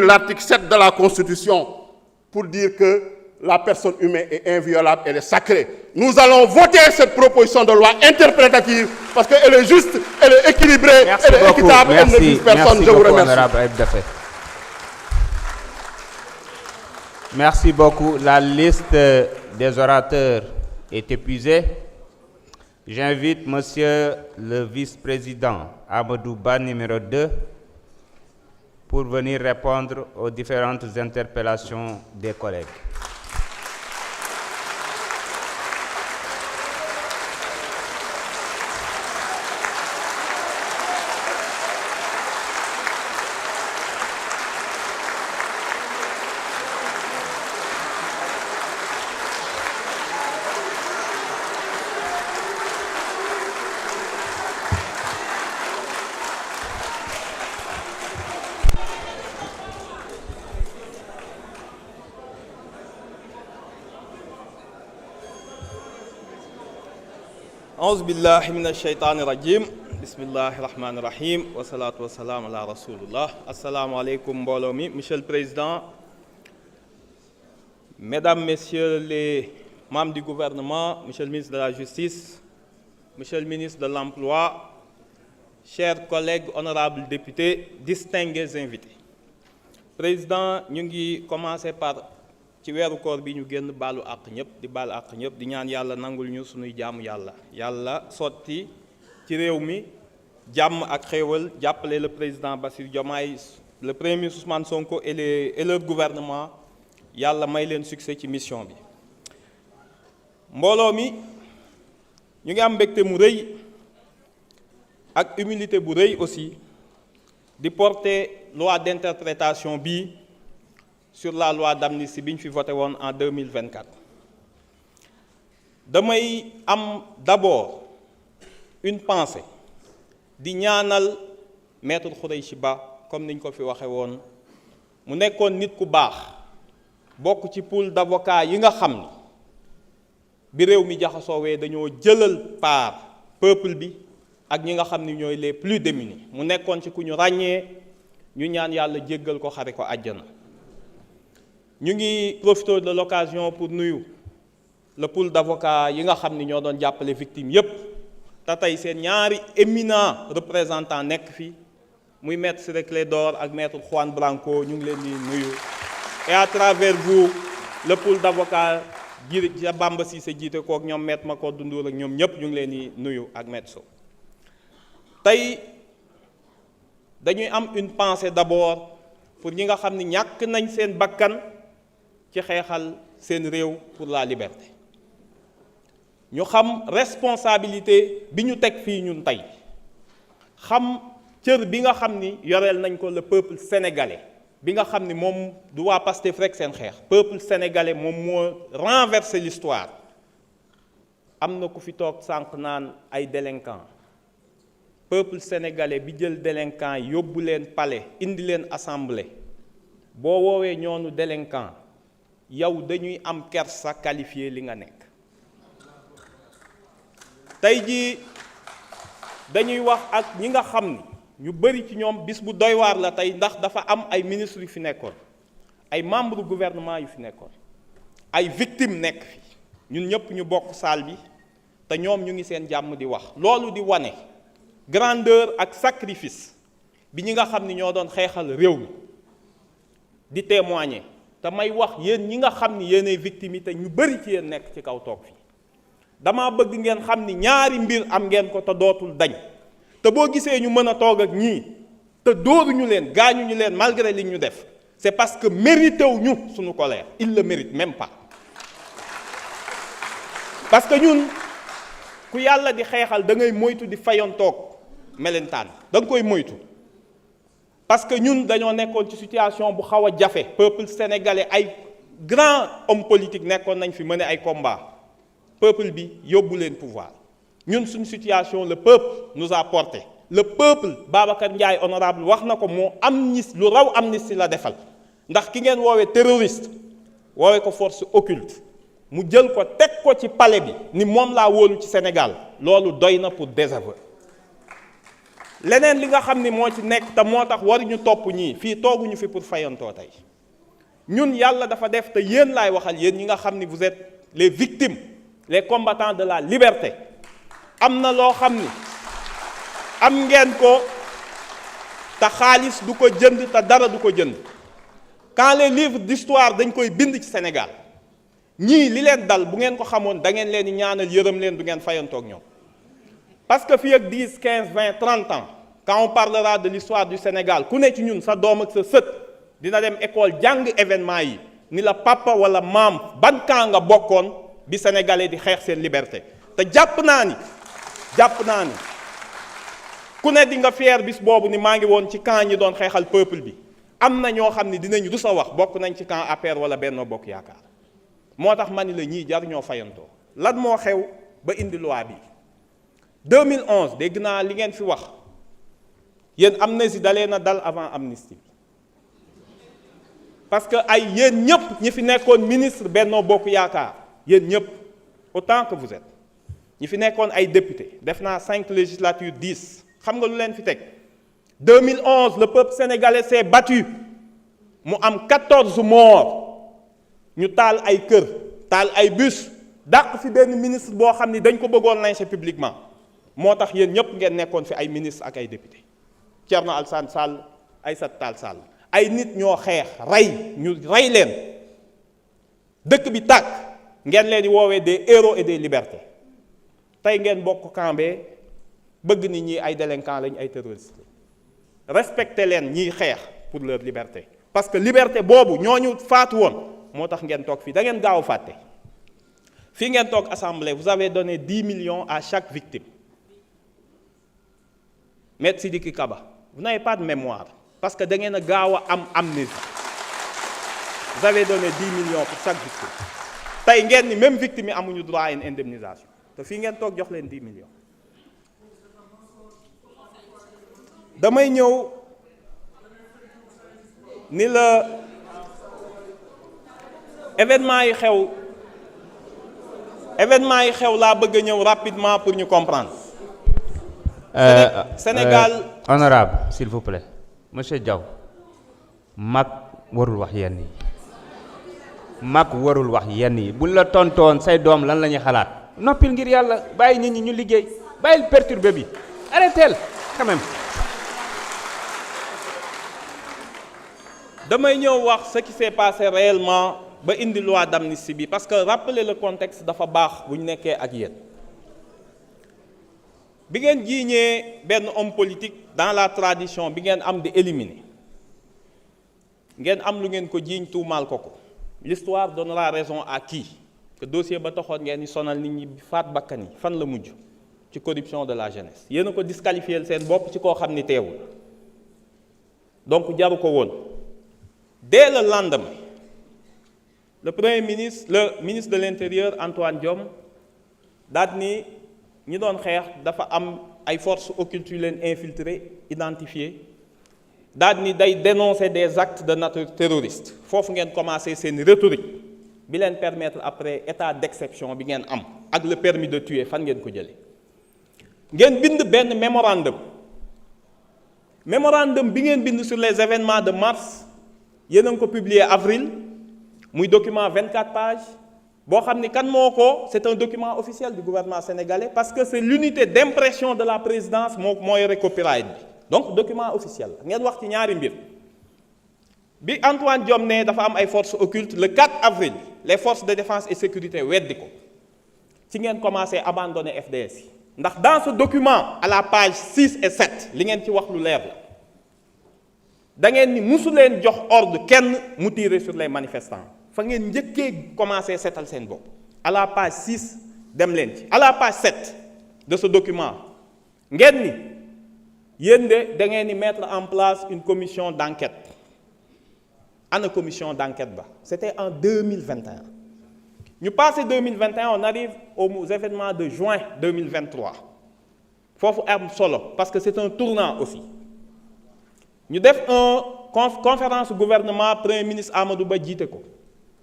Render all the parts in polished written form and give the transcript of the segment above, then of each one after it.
l'article 7 de la Constitution pour dire que la personne humaine est inviolable, elle est sacrée. Nous allons voter cette proposition de loi interprétative parce qu'elle est juste, elle est équilibrée, elle est équitable, elle ne vise personne. Je vous remercie. Merci beaucoup. La liste des orateurs est épuisée. J'invite Monsieur le vice-président Amadou Ba, numéro 2, pour venir répondre aux différentes interpellations des collègues. أعوذ بالله من الشيطان الرجيم بسم الله الرحمن الرحيم والصلاة والسلام على رسول الله السلام عليكم mbooloo mi. Monsieur le Président, Mesdames, Messieurs les membres du gouvernement, Monsieur le ministre de la Justice, Monsieur le ministre de l'Emploi, chers collègues, honorables députés, distingués invités. Président, ñu ngi commencer par ci weeru koor bi ñu génn baalu àq ñëpp di baal àq ñëpp di ñaan yàlla nangul ñu sunuy jaamu yàlla sotti ci réew mi jàmm ak xéewal jàppale le président Bassirou Diomaye, le premier ministre Ousmane Sonko et leur gouvernement yàlla may leen succès ci mission bi. mbooloo mi ñu ngi am mbégte mu rëy ak humilité bu rëy aussi di porter loi d'interprétation bi sur la loi d'amnistie bi ñu fi voté woon en 2024. damay am d'abord une pensée di ñaanal maître Khoureychi Ba comme niñ ko fi waxe woon mu nekkoon nit ku baax bokk ci pool d'avocats yi nga xam ni bi réew mi jaxasoowee dañoo jëlal part peuple bi ak ñi nga xam ni ñooy les plus démunis mu nekkoon ci ku ñu ràññee ñu ñaan yàlla jéggal ko xare ko àjjana. ñu ngi profiter de l'occasion pour nuyu le pool d'avocats yi nga xam ni ñoo doon jàppale victime yépp te tey seen ñaari éminents représentants nekk fi muy maître Ciré Clédor ak maître Juan Branco ñu ngi leen di nuyu et à travers vous le pool d'avocats ji Bamba Cissé jiite kook ñoom maître Macodou Ndour ak ñoom ñépp ñu ngi leen di nuyu ak maître Sow. tey dañuy am une pensée d'abord pour ñi nga xam ni ñàkk nañ seen bakkan ci xeexal seen réew pour la liberté ñu xam responsabilité bi ñu teg fii ñun tey xam cër bi nga xam ni yoreel nañ ko le peuple sénégalais bi nga xam ni moom du waa Pastef rek seen xeex peuple sénégalais moom moo renverser l'histoire. am na ku fi toog sànq naan ay délinquants peuple sénégalais bi jël délinquants yóbbu leen palais indi leen assemblée boo woowee ñoonu délinquant yow dañuy am kersa qualifié li nga nekk. tey jii dañuy wax ak ñi nga xam ni ñu bari ci ñoom bis bu doy waar la tey ndax dafa am ay ministres yu fi nekkoon ay membres gouvernement yu fi nekkoon ay victimes nekk fi ñun ñëpp ñu bokk salle bi te ñoom ñu ngi seen jàmm di wax loolu di wane grandeur ak sacrifice bi ñi nga xam ni ñoo doon xeexal réew mi di témoigner. te may wax yéen ñi nga xam ni yéenay victime yi te ñu bari ci yéen nekk ci kaw toog fii dama bëgg ngeen xam ni ñaari mbir am ngeen ko te dootul dañ te boo gisee ñu mën a toog ak ñii te dóoruñu leen gaañuñu leen malgré li ñu def c'est parce que mérité wu ñu suñu colère il le mérite même pas. parce que ñun ku yàlla di xeexal da ngay moytu di fayoon toog melentaan da nga koy moytu. parce que ñun dañoo nekkoon ci situation bu xaw a jafe peuple sénégalais ay grands hommes politiques nekkoon nañ fi mener ay combats peuple bi yóbbu leen pouvoir ñun suñu situation le peuple nous a porté le peuple Babacar Ndiaye honorable wax na ko moo amnistie lu raw amnistie la defal ndax ki ngeen woowee terroriste woowee ko force occulte mu jël ko teg ko ci palais bi ni moom laa wóolu ci Sénégal loolu doy na pour désaveu leneen li nga xam ni moo ci nekk te moo tax waruñu topp ñii fii tooguñu fi pour fayantoo tey ñun yàlla dafa def te yéen laay waxal yéen ñi nga xam ni vous êtes les victimes les combattants de la liberté am na loo xam ni am ngeen ko te xaalis du ko jënd te dara du ko jënd quand les livres d'histoire dañ koy bind ci Sénégal ñii li leen dal bu ngeen ko xamoon da ngeen leen di ñaanal yërëm leen du ngeen fayantoog ñoom parce que fii ak 10 15 20 30 ans quand on parlera de l'histoire du Sénégal ku ne ci ñun sa doom ak sa sët dina dem école jàng événement yi ni la papa wala maam ban camp nga bokkoon bi sénégalais di xeex seen liberté te jàpp naa ni ku ne di nga fier bis boobu ni maa ngi woon ci camp ñi doon xeexal peuple bi am na ñoo xam ne dinañ rus a wax bokk nañ ci camp APR wala Benno Bokk Yaakaar moo tax ma ni la ñii jar ñoo fayantoo lan moo xew ba indi loi bi 2011 dégg naa li ngeen fi wax yéen amnistie dalee na dal avant amnistie bi parce que ay yéen ñëpp ñi fi nekkoon ministre Benno Bokk Yaakaar yéen ñëpp autant que vous êtes ñi fi nekkoon ay député def naa 5 législatures 10 xam nga lu leen fi teg 2011 le peuple sénégalais s'est battu mu am 14 morts ñu taal ay kër taal ay bus dàq fi benn ministre boo xam ni dañ ko bëggoon lyncher publiquement moo tax yéen ñëpp ngeen nekkoon fi ay ministre ak ay député Thierno Alassane Sall Aïssata Tall Sall ay nit ñoo xeex ñu rey leen dëkk bi tàkk ngeen leen di woowee des héros et des libertés tey ngeen bokk kambee bëgg nit ñi ay délinquants lañ ay terroristes respecté leen ñiy xeex pour leur liberté parce que liberté boobu ñooñu faatu woon moo tax ngeen toog fii da ngeen gaaw a fàtte fii ngeen toog assemblée vous avez donné 10 millions à chaque victime Maître Sidiki Kaba vous n'avez pas de mémoire parce que da ngeen a gaaw a am amnésie vous avez donné 10 millions pour chaque victime tey ngeen ni même victime yi amuñu droit à une indemnisation te fii ngeen toog jox leen 10 millions damay ñëw ni la événement yi xew laa bëgg a ñëw rapidement pour ñu comprendre. Sénégal honorable s'il vous plaît monsieur Diaw mag warul wax yenn yi buñ la tontoon say doom lan la ñuy xalaat noppil ngir yàlla bàyyi nit ñi ñu liggéey bàyyil perturbé bi arrêtez quand même. damay ñëw wax ce qui s'est passé réellement ba indi loi d'amnistie bi parce que rappeler le contexte dafa baax bu ñu nekkee ak yéen bi ngeen jiiñee benn homme politique dans la tradition bi ngeen am di éliminer ngeen am lu ngeen ko jiiñ tuumaal ko l'histoire donnera raison à qui que dossier ba taxoon ngeen di sonal nit ñi faat bakkan yi fan la mujj ci corruption de la jeunesse yéen a ko disqualifier seen bopp ci koo xam ni teewul donc jaru ko woon. Dès le lendemain, le ministre de l'Intérieur Antoine Diome daal ni ñi doon xeex dafa am ay forces occultes yu leen infiltrées identifiées daal ni day dénoncer des actes de nature terroriste foofu ngeen commencé seen rhétorique bi leen permettre après état d'exception bi ngeen am ak le permis de tuer fan ngeen ko jëlee ngeen bind benn mémorandum bi ngeen bind sur les événements de mars yéen a ngi ko publié avril muy document 24 pages boo xam ni kan moo ko c'est un document officiel du gouvernement sénégalais parce que c'est l'unité d'impression de la présidence moo yore copyright bi donc document officiel ngeen wax ci ñaari mbir bi Antoine Diome ne dafa am ay forces occultes le 4 avril les forces de défense et sécurité weddi ko ci ngeen commencé abandonner FDS yi ndax dans ce document à la page 6 et 7 li ngeen ci wax lu leer la da ngeen ni musu leen jox ordre kenn mu tirer sur les manifestants fa ngeen njëkkee commencé seetal seen bopp à la page 6 dem leen ci à la page 7 de ce document ngeen ni yéen de da ngeen ni mettre en place une commission d'enquête ana commission d'enquête ba c'était en 2021 ñu passé 2021 on arrive aux événements de juin 2023 foofu am solo parce que c'est un tournant aussi ñu def conférence gouvernement premier ministre Amadou Ba jiite ko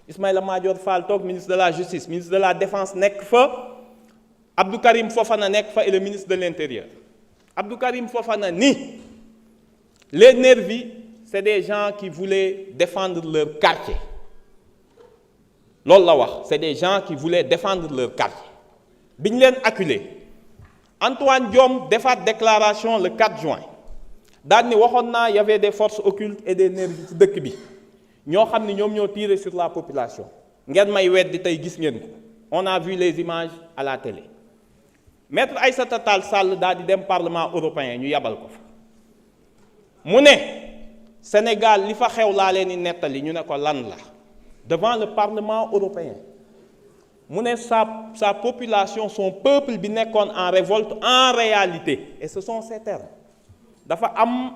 Ismaïla Madior Fall toog ministre de la justice ministre de la défense nekk fa Abdou Karim Fofana nekk fa et le ministre de l'intérieur Abdou Karim Fofana ni les nervis c'est des gens qui voulaient défendre leur quartier loolu la wax c'est des gens qui voulaient défendre leur quartier bi ñu leen acculé Antoine Diome defaat déclaration le 4 juin daal ni waxoon naa y avait des forces occultes et des nervis ci dëkk bi ñoo xam ni ñoom ñoo tiré sur la population ngeen may weddi tey gis ngeen ko on a vu les images à la télé maître Aïssata Tall Sall daal di dem parlement européen ñu yabal ko fa mu ne Sénégal li fa xew laa leen di nettali ñu ne ko lan la devant le parlement européen mu ne sa population son peuple bi nekkoon en révolte en réalité et ce sont ces termes dafa am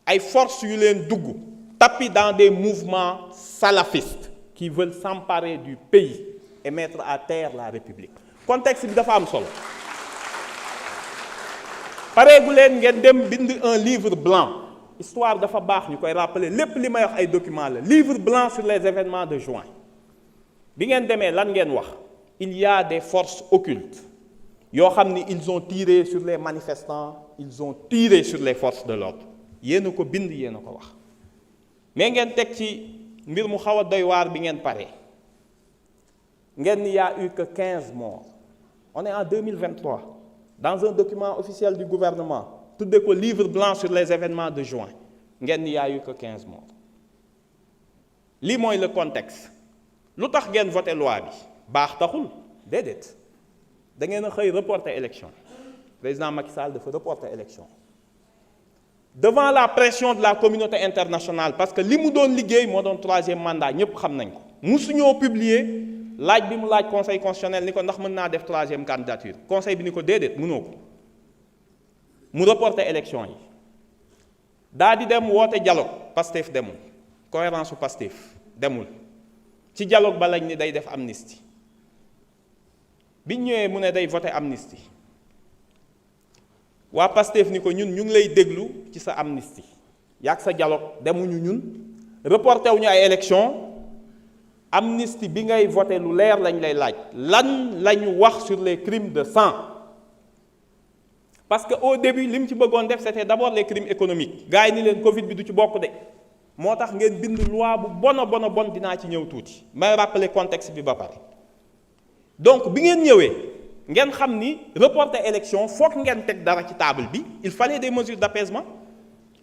ay forces yu leen dugg tapis dans des mouvements salafistes qui veulent s'emparer du pays et mettre à terre la République contexte bi dafa am solo pareegu leen ngeen dem bind un livre blanc histoire dafa baax ñu koy rappeler lépp li may wax ay documents la livre blanc sur les événements de juin bi ngeen demee lan ngeen wax il y a des forces occultes yoo xam ni ils ont tiré sur les manifestants ils ont tiré sur les forces de l'ordre yéen a ko bind yéen a ko wax mais ngeen teg ci mbir mu xaw a doy waar bi ngeen pare ngeen ni y a eu que 15 morts on est en 2023 dans un document officiel du gouvernement tudde ko livre blanc sur les événements de juin ngeen ni y a eu que 15 morts lii mooy le contexte lu tax ngeen voté loi bi baax taxul déedéet da ngeen a xëy reporter élection président Macky Sall dafa reporter élection devant la pression de la communauté internationale parce que li mu doon liggéey moo doon 3e mandat ñëpp xam nañ ko musuñoo publier laaj bi mu laaj conseil constitutionnel ni ko ndax mën naa def 3e candidature conseil bi ni ko déedéet mënoo ko mu reporter élection yi daa di dem woote dialogue Pastef demul cohérence su Pastef demul ci dialogue ba lañ ni day def amnistie biñ ñëwee mu ne day voter amnistie waa Pastef ni ko ñun ñu ngi lay déglu ci sa amnistie yaag sa dialogue demuñu ñun reporté wuñu ay élection amnistie bi ngay voter lu leer lañ lay laaj lan lañu wax sur les crimes de sang parce que au début li mu ci bëggoon def c'était d'abord les crimes économiques gars yi ni leen Covid bi du ci bokk de moo tax ngeen bind loi bu bon dinaa ci ñëw tuuti may rappeler contexte bi ba pare donc bi ngeen ñëwee ngeen xam ni reporter élection foog ngeen teg dara ci table bi il fallait des mesures d'apaisement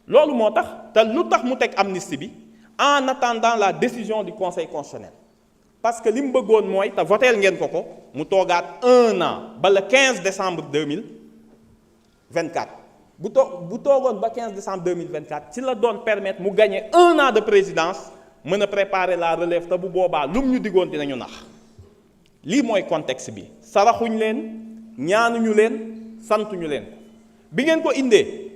loolu moo tax te lu tax mu teg amnistie bi en attendant la décision du conseil constitutionnel parce que li mu bëggoon mooy te voteel ngeen ko mu toogaat 1 an ba le 15 décembre 2024 bu toogoon ba 15 décembre 2024 ci la doon permettre mu gagner 1 an de présidence mën a préparer la relève te bu boobaa lu mu ñu diggoon dinañu nax lii mooy contexte bi saraxuñ leen ñaanuñu leen santuñu leen bi ngeen ko indee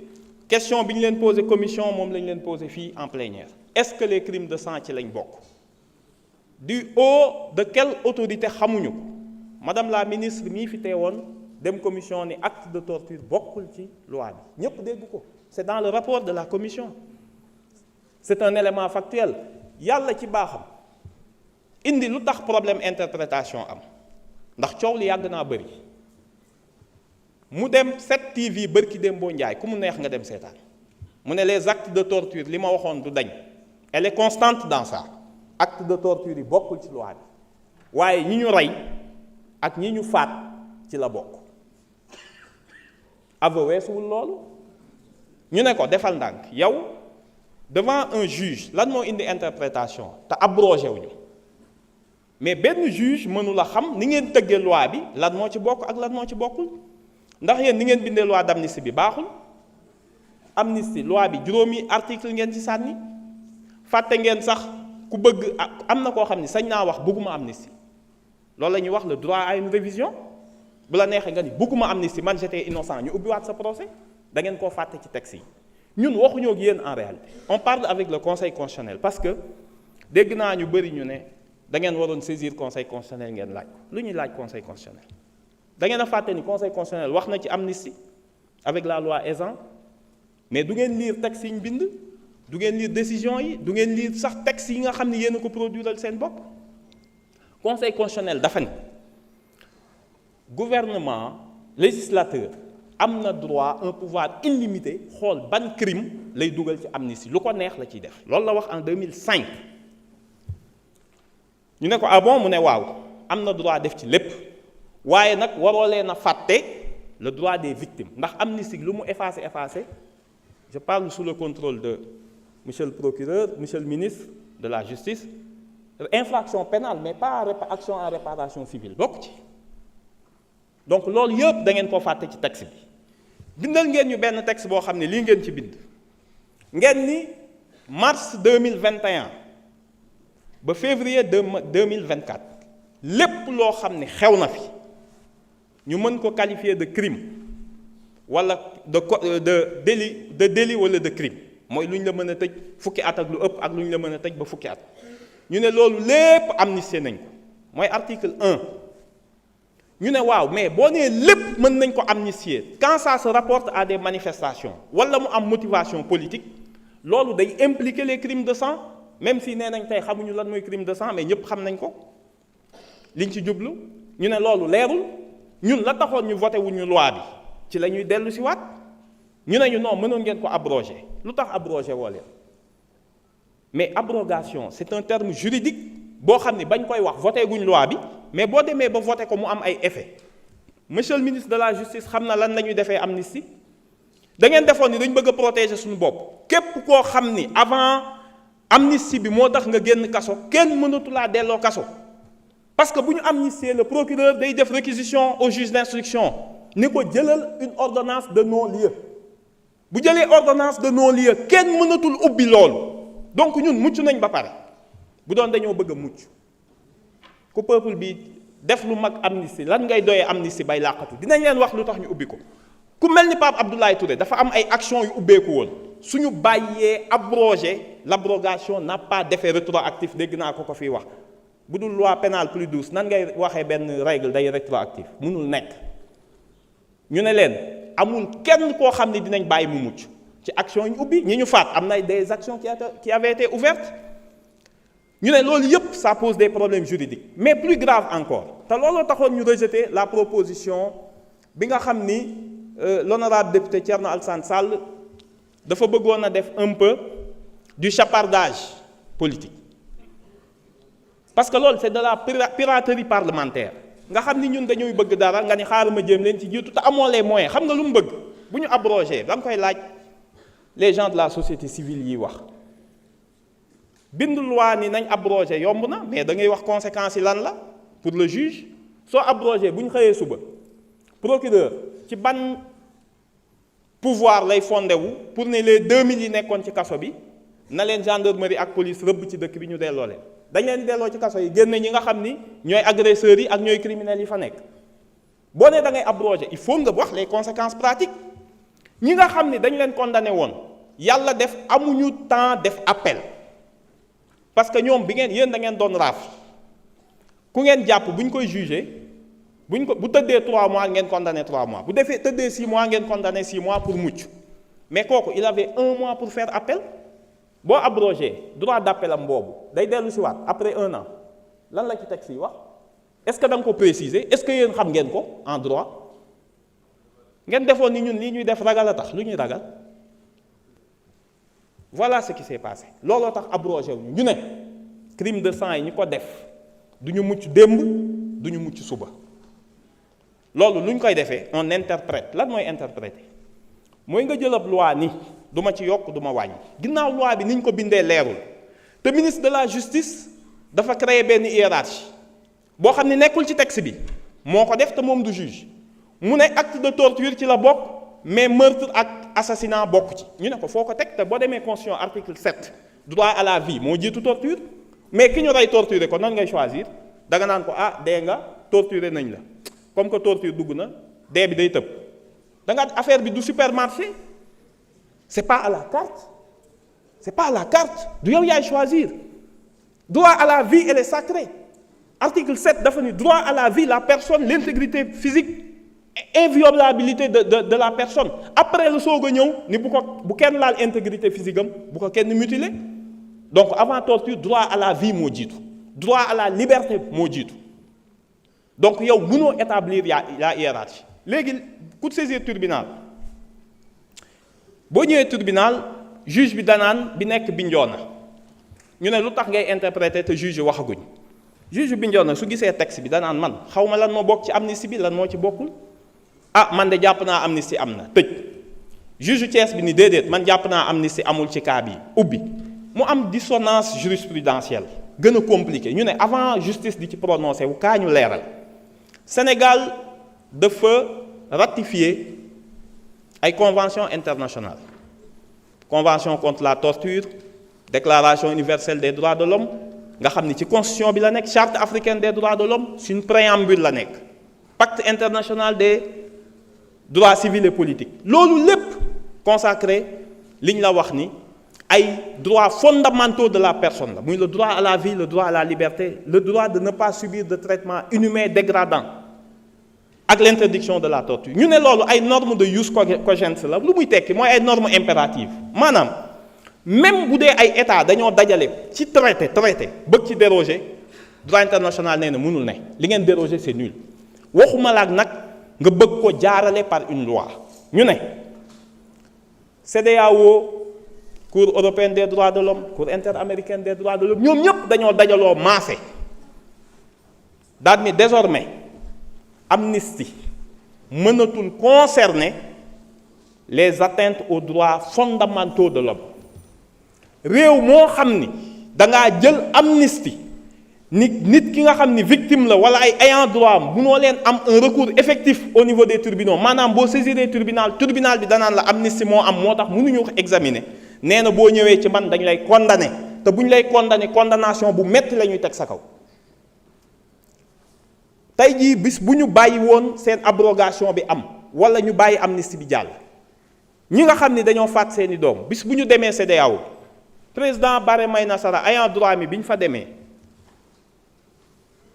question bi ñu leen posé commission moom lañ leen posé fii en plénière est-ce que les crimes de sang ci lañ bokk du haut de quelle autorité xamuñu ko madame la ministre mii fi teewoon dem commission ni acte de torture bokkul ci loi bi ñépp dégg ko c'est dans le rapport de la commission c'est un élément factuel yàlla ci baaxam indi lu tax problème interprétation am ndax coow li yàgg naa bëri mu dem 7TV bërki Dembo Ndiaye ku mu neex nga dem seetaan mu ne les actes de torture li ma waxoon du dañ elle est constante dans ça acte de torture yi bokkul ci loi bi waaye ñi ñu rey ak ñi ñu faat ci la bokk aveu weesuwul loolu ñu ne ko defal ndànk yow devant un juge lan moo indi interprétation te abrogé wuñu mais benn juge mënu la xam ni ngeen tëggee loi bi lan moo ci bokk ak lan moo ci bokkul ndax yéen ni ngeen bindee loi d'amnistie bi baaxul amnistie loi bi juróomi article ngeen ci sànni fàtte ngeen sax ku bëgg am na koo xam ni sañ naa wax bëgguma amnistie loolu la ñuy wax le droit à une révision bu la neexee nga ni bëgguma amnistie man j'étais innocent ñu ubbiwaat sa procès da ngeen koo fàtte ci texte yi ñun waxuñoo ak yéen en réalité on parle avec le conseil constitutionnel parce que dégg naa ñu bëri ñu ne da ngeen waroon saisir conseil constitutionnel ngeen laaj lu ñuy laaj conseil constitutionnel da ngeen a fàtte ni conseil constitutionnel wax na ci amnistie avec la loi Ezzan mais du ngeen lire texte yi ñu bind du ngeen lire décision yi du ngeen lire sax texte yi nga xam ne yéen a ko produiral seen bopp conseil constitutionnel dafa ne gouvernement législateur am na droit un pouvoir illimité xool ban crime lay dugal ci amnistie lu ko neex la ciy def loolu la wax en 2005 ñu ne ko ah bon mu ne waaw am na droit def ci lépp waaye nag waroo leen a fàtte le droit des victimes ndax amnistie lu mu effacé je parle sous le contrôle de monsieur le procureur monsieur le ministre de la justice infraction pénale mais pas action en réparation civile bokk ci donc loolu yëpp da ngeen ko fàtte ci texte bi bindal ngeen ñu benn texte boo xam ne lii ngeen ci bind ngeen ni mars 2021 ba février 2024 lépp loo xam ne xew na fi ñu mën ko qualifier de crime wala de délit wala de crime mooy lu ñu la mën a tëj fukki at ak lu ëpp ak lu ñu la mën a tëj ba fukki at ñu ne loolu lépp amnistie nañ ko mooy article 1 ñu ne waaw mais boo nee lépp mën nañ ko amnistier quand ça se rapporte à des manifestations wala mu am motivation politique loolu day impliquer les crimes de sang même si nee nañ tey xamuñu lan mooy crime de sang mais ñëpp xam nañ ko liñ ci jublu ñu ne loolu leerul ñun la taxoon ñu voté wuñu loi bi ci la ñuy dellu si waat ñu ne ñu non mënoon ngeen ko abroger lu tax abroger woo leen mais abrogation c'est un terme juridique boo xam ne bañ koy wax voté guñ loi bi mais boo demee ba voté ko mu am ay effet monsieur le ministre de la justice xam na lan la ñuy defee amnistie da ngeen defoon ni dañ bëgg a protéger suñu bopp képp koo xam ni avant amnistie bi moo tax nga génn kaso kenn mënatu laa delloo kaso parce que bu ñu amnistier le procureur day def réquisition au juge d'instruction ni ko jëlal une ordonnance de non-lieu bu jëlee ordonnance de non-lieu kenn mënatul ubbi loolu donc ñun mucc nañ ba pare bu doon dañoo bëgg a mucc ku peuple bi def lu mag amnistie lan ngay doyee amnistie bay làqatu dinañ leen wax lu tax ñu ubbi ko ku mel ni Pape Abdoulaye Touré dafa am ay actions yu ubbeeku woon suñu bàyyee abroger l'abrogation n'a pas d'effet rétroactif dégg naa ko fii wax bu dul loi pénale plus douce nan ngay waxee benn règle day rétroactif mënul nekk ñu ne leen amul kenn koo xam ne dinañ bàyyi mu mucc ci action ñu ubbi ñi ñu faat am na des actions qui avaient été ouvertes ñu ne loolu yëpp ça pose des problèmes juridiques mais plus grave encore te looloo taxoon ñu rejeter la proposition bi nga xam ni l'honorable député Thierno Alassane Sall dafa bëggoon a def un peu du chapardage politique parce que loolu c'est de la piraterie parlementaire nga xam ni ñun dañuy bëgg dara nga ni xaaral ma jéem leen ci jiitu te amoo les moyens xam nga lu mu bëgg bu ñu abrogé da nga koy laaj les gens de la société civile yi wax bind loi ni nañ abrogé yomb na mais da ngay wax conséquences yi lan la pour le juge soo abrogé bu ñu xëyee suba procureur ci ban pouvoir lay fondé wu pour ne les 2000 yi nekkoon ci kaso bi na leen gendarmerie ak police rëbb ci dëkk bi ñu delloo leen dañ leen delloo ci kaso yi génne ñi nga xam ni ñooy agresseurs yi ak ñooy criminels yi fa nekk boo nee da ngay abroger il faut nga wax les conséquences pratiques ñi nga xam ni dañ leen condamné woon yàlla def amuñu temps def appel parce que ñoom bi ngeen yéen da ngeen doon raaf ku ngeen jàpp bu ñu koy jugé bu tëddee 3 mois ngeen condamné 3 mois bu defee tëddee 6 mois ngeen condamné 6 mois pour mucc mais kooku il avait 1 mois pour faire appel boo abrogé droit d'appel am boobu day dellu si waat après 1 an lan la ci texte yi wax est-ce que da nga ko préciser est-ce que yéen xam ngeen ko en droit ngeen defoon ni ñun lii ñuy def ragal a tax lu ñuy ragal voilà ce qui s'est passé looloo tax abrogé wu ñu ne crime de sang yi ñu ko def du ñu mucc démb du ñu mucc suba loolu lu ñu koy defee on interprète lan mooy interpréter mooy nga jël ab loi ni du ma ci yokk du ma wàññi ginnaaw loi bi ni ñu ko bindee leerul te ministre de la justice dafa créer benn hiérarchie boo xam ne nekkul ci texte bi moo ko def te moom du juge mu ne acte de torture ci la bokk mais meurtre ak assassinat bokk ci ñu ne ko foo ko teg te boo demee constitution article 7 droit à la vie moo jiitu torture mais ki ñu rey torturer ko nan ngay choisir da nga naan ko ah dee nga torturer nañ la comme que torture dugg na dee bi day tëb da nga affaire bi du supermarché c'est pas à la carte c'est pas à la carte du yow yaay choisir droit à la vie elle est sacrée article 7 dafa ni droit à la vie la personne l'intégrité physique inviolabilité de la personne après la soog a ñëw ni bu kenn laal intégrité physique am bu ko kenn mutiler donc avant torture droit à la vie moo jiitu droit à la liberté moo jiitu donc yow mënoo établir la hiérarchie léegi ku saisir tribunal boo ñëwee tribunal juge bi danaan bi nekk Bignona ñu ne lu tax ngay interpréter te juge waxaguñ juge Bignona su gisee texte bi danaan man xaw ma lan moo bokk ci amnistie bi lan moo ci bokkul ah man de jàpp naa amnistie am na tëj juge Thiès bi ni déedéet man jàpp naa amnistie amul ci cas bi ubbi mu am dissonance jurisprudentielle gën a compliqué ñu ne avant justice di ci prononcé wu kaa ñu leeral Sénégal dafa ratifier ay convention internationale convention contre la torture déclaration universelle des droits de l'homme nga xam ni ci constitution bi la nekk charte africaine des droits de l'homme suñu préambule la nekk pacte international des droits civils et politiques loolu lépp consacré li ñu la wax ni ay droits fondamentaux de la personne la muy le droit à la vie le droit à la liberté le droit de ne pas subir de traitement inhumain dégradant ak l'interdiction de la torture ñu ne loolu ay normes de jus cogens la lu muy tekki mooy ay normes impératives maanaam même bu dee ay état dañoo dajale ci traité bëgg ci déroger droit international nee na mënul ne li ngeen déroger c'est nul waxuma laak nag nga bëgg ko jaarale par une loi ñu ne CEDEAO Cour européenne des droits de l'homme Cour interaméricaine des droits de l'homme ñoom ñëpp dañoo dajaloo maase daal ni désormais amnistie mënatul concerner les atteintes aux droits fondamentaux de l'homme réew moo xam ni dangaa jël amnistie nit ki nga xam ni victime la wala ay ayant droit munoo leen am un recours effectif au niveau des tribunaux maanaam boo saisiree tribunal bi danaan la amnistie moo am moo tax mënuñu ko examiner nee na boo ñëwee ci man dañ lay condamner te bu ñu lay condamner condamnation bu metti la ñuy teg sa kaw tey jii bis bu ñu bàyyi woon seen abrogation bi am wala ñu bàyyi amnistie bi jàll ñi nga xam ni dañoo faat seeni doom bis bu ñu demee CEDEAO président Baré Mayna Sara ayant droit mi bi ñu fa demee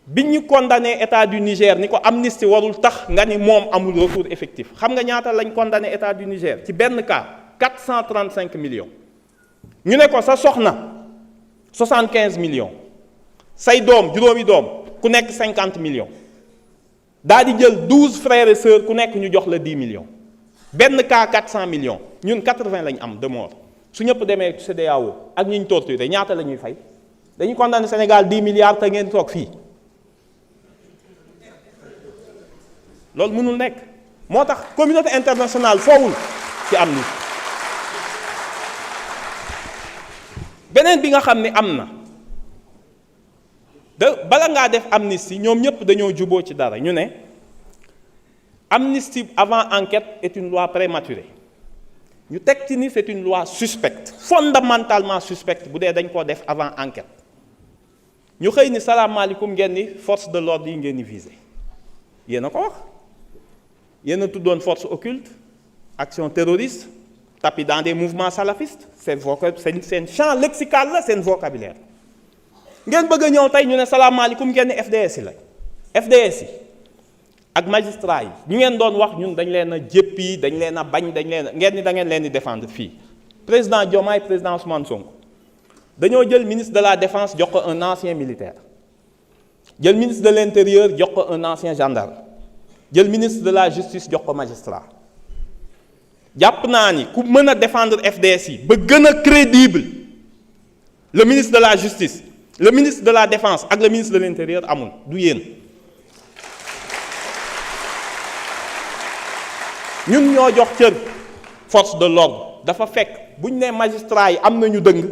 bi ñu condamné état du Niger ni ko amnistie warul tax nga ni moom amul recours effectif xam nga ñaata lañ condamné état du Niger ci benn cas 435 millions ñu ne ko sa soxna 75 millions say doom juróomi doom ku nekk 50 millions daa di jël 12 frères et sœurs ku nekk ñu jox la 10 millions benn cas 400 millions ñun 80 lañ am de mort su ñëpp demee CEDEAO ak ñi ñu torturé ñaata la ñuy fay dañuy condamné Sénégal 10 milliards te ngeen toog fii loolu mënul nekk moo tax communauté internationale foowul ci amnistie beneen bi nga xam ne am na bala ngaa def amnistie ñoom ñëpp dañoo juboo ci dara ñu ne amnistie avant enquête est une loi prématurée ñu teg ci ni c'est une loi suspecte fondamentalement suspecte bu dee dañ koo def avant enquête ñu xëy ni salaamaaleykum ngeen ni force de l'ordre yi ngeen ni visé yéen a ko wax yéen a tuddoon force occulte action terroriste tapis dans des mouvements salafistes seen champ lexical la seen vocabulaire ngeen bëgg a ñëw tey ñu ne salaamaaleykum ngeen ni FDS yi la FDS yi ak magistrat yi ñu ngeen doon wax ñun dañ leen a jéppi dañ leen a bañ dañ leen a ngeen ni da ngeen leen di défendre fii président Diomaye président Ousmane Sonko dañoo jël ministre de la défense jox ko un ancien militaire jël ministre de l'intérieur jox ko un ancien gendarme jël ministre de la justice jox ko magistrat jàpp naa ni ku mën a défendre FDS yi ba gën a crédible le ministre de la justice le ministre de la défense ak le ministre de l'intérieur amul du yéen ñun ñoo jox cër force de l'ordre dafa fekk bu ñu nee magistrat yi am nañu dëng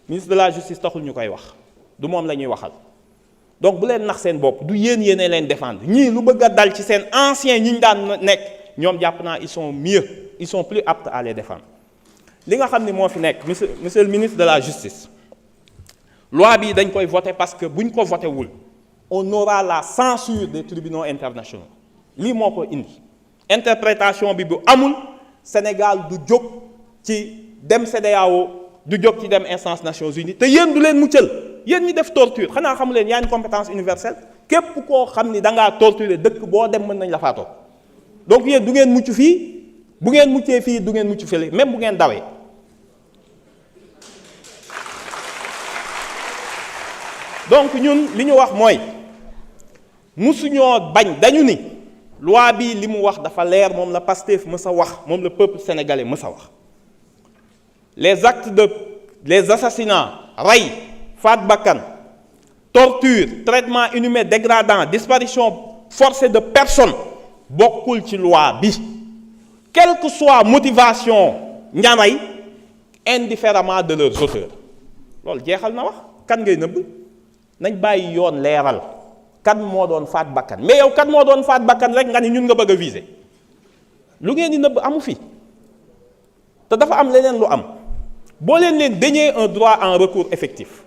ministre de la justice taxul ñu koy wax du moom la ñuy waxal donc bu leen nax seen bopp du yéen yéene leen défendre ñii lu bëgg a dal ci seen anciens ñi ñu daan nekk ñoom jàpp naa ils sont mieux ils sont plus aptes à les défendre li nga xam ni moo fi nekk monsieur le ministre de la justice loi bi dañ koy voter parce que bu ñu ko voté wul on aura la censure des tribunaux internationaux lii moo ko indi interprétation bi bu amul Sénégal du jóg ci dem CEDEAO du jóg ci dem instance Nations Unies te yéen du leen muccal yéen ñi def torture xanaa xamu leen yaa une compétence universelle képp koo xam ni da ngaa torturer dëkk boo dem mën nañ la faatoo donc yéen du ngeen mucc fii bu ngeen muccee fii du ngeen mucc fële même bu ngeen dawee donc ñun li ñu wax mooy musuñoo bañ dañu ni loi bi li mu wax dafa leer, moom la Pastef mës a wax, moom le peuple sénégalais mës a wax. Les assassinats, ray, faat bakkan, torture, traitement inhumain dégradant, disparition forcée de personnes, bokkul ci loi bi. Quelle que soit motivation ñaanay, indifféremment de leurs auteurs. Loolu jeexal na wax kan ngay nëbb nañ bàyyi yoon leeral kan moo doon faat bakkan mais yow kan moo doon faat bakkan rek nga ni ñun nga bëgg a viser lu ngeen di nëbb amu fi te dafa am leneen lu am boo leen dénier un droit en recours effectif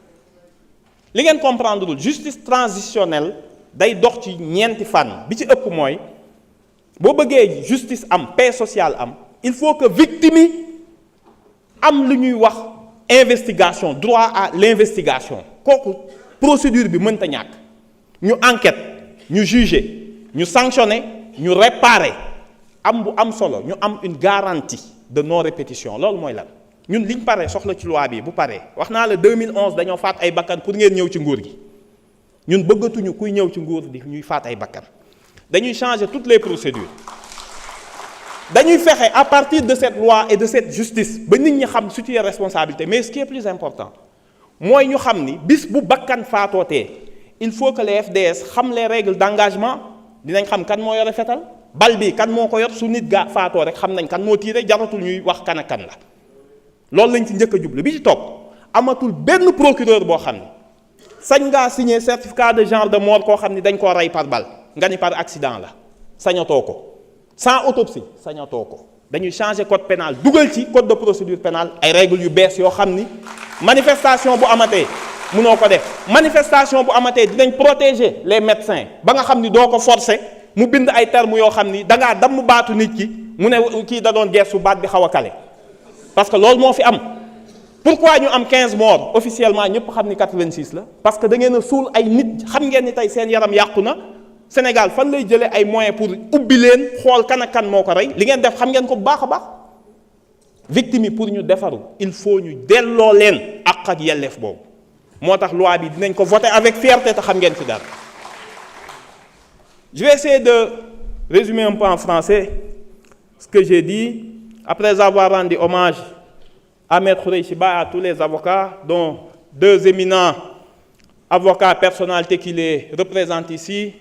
li ngeen comprendre justice transitionnelle day dox ci ñeenti fànn bi ci ëpp mooy boo bëggee justice am paix sociale am il faut que victime yi am lu ñuy wax investigation droit à l'investigation kooku procédure bi mënta ñàkk ñu enquête ñu juger ñu sanctionner ñu réparer am bu am solo ñu am une garantie de non répétition loolu mooy lan ñun liñ paree soxla ci loi bi bu paree wax naa la 2011 dañoo faat ay bakkan pour ngeen ñëw ci nguur gi ñun bëggatuñu kuy ñëw ci nguur di ñuy faat ay bakkan dañuy changer toutes les procédures dañuy fexe à partir de cette loi et de cette justice ba nit ñi xam situer responsabilité mais ce qui est plus important mooy ñu xam ni bis bu bakkan faatootee il faut que les FDS xam les règles d'engagement dinañ xam kan moo yore fetal bal bi kan moo ko yor su nit gaa faatoo rek xam nañ kan moo tiire jaratul ñuy wax kan ak kan la loolu lañ ci njëkk a jublu bi ci topp amatul benn procureur boo xam ni sañ ngaa signer certificat de genre de mort koo xam ni dañ koo rey par balle nga ni par accident la sañatoo ko sans autopsie sañatoo ko dañuy changer code pénal dugal ci code de procédure pénale ay règles yu bees yoo xam ni manifestation bu amatee mënoo ko def manifestation bu amatee dinañ protéger les médecins ba nga xam ni doo ko forcer mu bind ay termes yoo xam ni da ngaa damm baatu nit ki mu ne kii da doon geesu baat bi xaw a kale parce que loolu moo fi am pourquoi ñu am 15 morts officiellement ñëpp xam ni 86 la parce que da ngeen a suul ay nit xam ngeen ni tey seen yaram yàqu na Sénégal fan lay jëlee ay moyens pour ubbi leen xool kan ak kan moo ko rey li ngeen def xam ngeen ko bu baax a baax victime yi pour ñu defaru il faut ñu delloo leen àq ak yelleef boobu moo tax loi bi dinañ ko voter avec fierté te xam ngeen ci dara. Je vais essayer de résumer un peu en français ce que j'ai dit après avoir rendu hommage à Maître Khoureychi Ba et à tous les avocats dont 2 éminents avocats personnalités qui les représentent ici,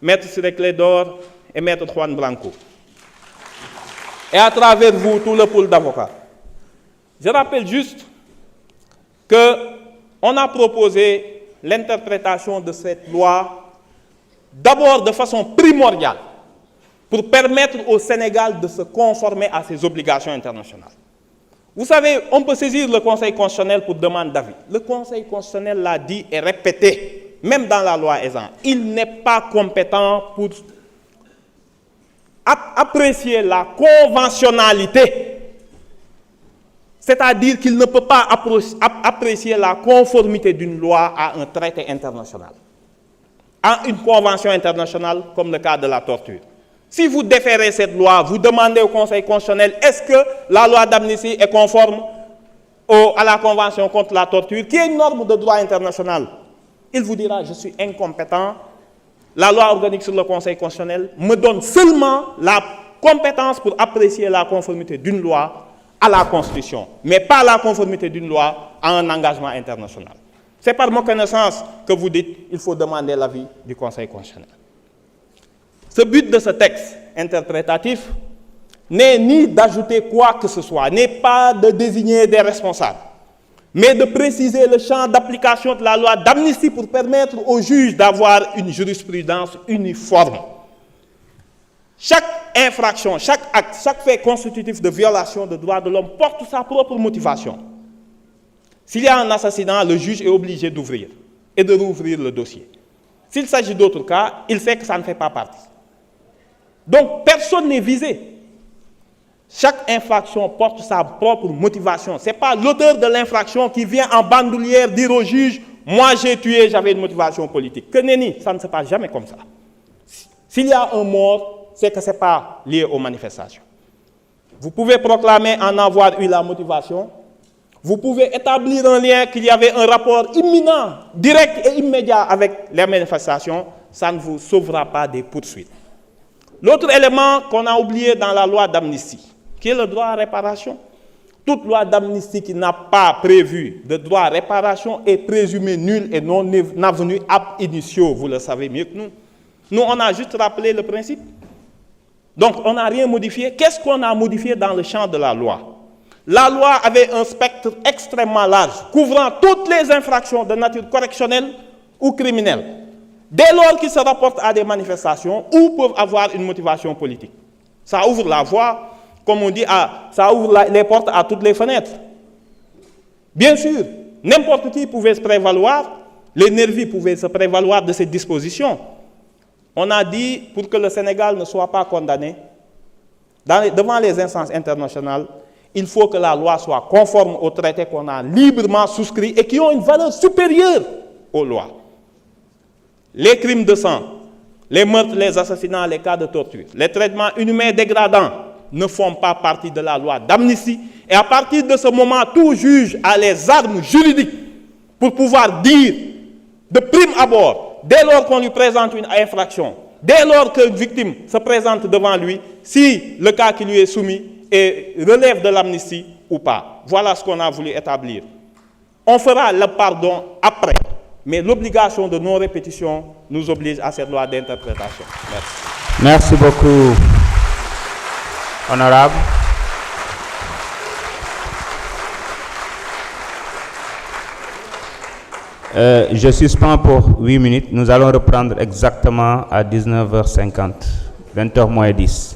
Maître Ciré Clédor et Maître Juan Branco. Et à travers vous, tout le pool d'avocats. Je rappelle juste qu'on a proposé l'interprétation de cette loi d'abord de façon primordiale pour permettre au Sénégal de se conformer à ses obligations internationales. Vous savez, on peut saisir le Conseil constitutionnel pour demande d'avis. Le Conseil constitutionnel l'a dit et répété, même dans la loi ESAN. Il n'est pas compétent pour apprécier la conventionnalité. C'est-à-dire qu'il ne peut pas apprécier la conformité d'une loi à un traité international, à une convention internationale comme le cas de la torture. Si vous déférez cette loi, vous demandez au Conseil constitutionnel est-ce que la loi d'amnistie est conforme à la Convention contre la torture, qui est une norme de droit international. Il vous dira je suis incompétent. La loi organique sur le Conseil constitutionnel me donne seulement la compétence pour apprécier la conformité d'une loi à la Constitution, mais pas la conformité d'une loi à un engagement international. C'est par méconnaissance que vous dites il faut demander l'avis du Conseil constitutionnel. Ce but de ce texte interprétatif n'est ni d'ajouter quoi que ce soit, n'est pas de désigner des responsables, mais de préciser le champ d'application de la loi d'amnistie pour permettre aux juges d'avoir une jurisprudence uniforme. Chaque infraction, chaque acte, chaque fait constitutif de violation des droits de l'homme porte sa propre motivation. S'il y a un assassinat, le juge est obligé d'ouvrir et de rouvrir le dossier. S'il s'agit d'autres cas, il sait que ça ne fait pas partie. Donc, personne n'est visé. Chaque infraction porte sa propre motivation. Ce n'est pas l'auteur de l'infraction qui vient en bandoulière dire au juge « Moi, j'ai tué, j'avais une motivation politique ». Que nenni, ça ne se passe jamais comme ça. S'il y a un mort, c'est que ce n'est pas lié aux manifestations. Vous pouvez proclamer en avoir eu la motivation. Vous pouvez établir un lien qu'il y avait un rapport imminent, direct et immédiat avec les manifestations. Ça ne vous sauvera pas des poursuites. L'autre élément qu'on a oublié dans la loi d'amnistie, qui est le droit à réparation. Toute loi d'amnistie qui n'a pas prévu de droit à réparation est présumée nulle et non avenue ab initio, vous le savez mieux que nous. Nous, on a juste rappelé le principe. Donc, on n'a rien modifié. Qu'est-ce qu'on a modifié dans le champ de la loi? La loi avait un spectre extrêmement large, couvrant toutes les infractions de nature correctionnelle ou criminelle, dès lors qu'ils se rapportent à des manifestations ou peuvent avoir une motivation politique. Ça ouvre la voie, comme on dit, ça ouvre les portes à toutes les fenêtres. Bien sûr, n'importe qui pouvait se prévaloir, les nervis pouvaient se prévaloir de ces dispositions. On a dit, pour que le Sénégal ne soit pas condamné, devant les instances internationales, il faut que la loi soit conforme aux traités qu'on a librement souscrits et qui ont une valeur supérieure aux lois. Les crimes de sang, les meurtres, les assassinats, les cas de torture, les traitements inhumains dégradants ne font pas partie de la loi d'amnistie. Et à partir de ce moment, tout juge a les armes juridiques pour pouvoir dire, de prime abord, dès lors qu'on lui présente une infraction, dès lors qu'une victime se présente devant lui, si le cas qui lui est soumis relève de l'amnistie ou pas. Voilà ce qu'on a voulu établir. On fera le pardon après, mais l'obligation de non-répétition nous oblige à cette loi d'interprétation. Merci. Merci beaucoup, honorable. Je suspends pour 8 minutes. Nous allons reprendre exactement à 19h50, 20h moins 10.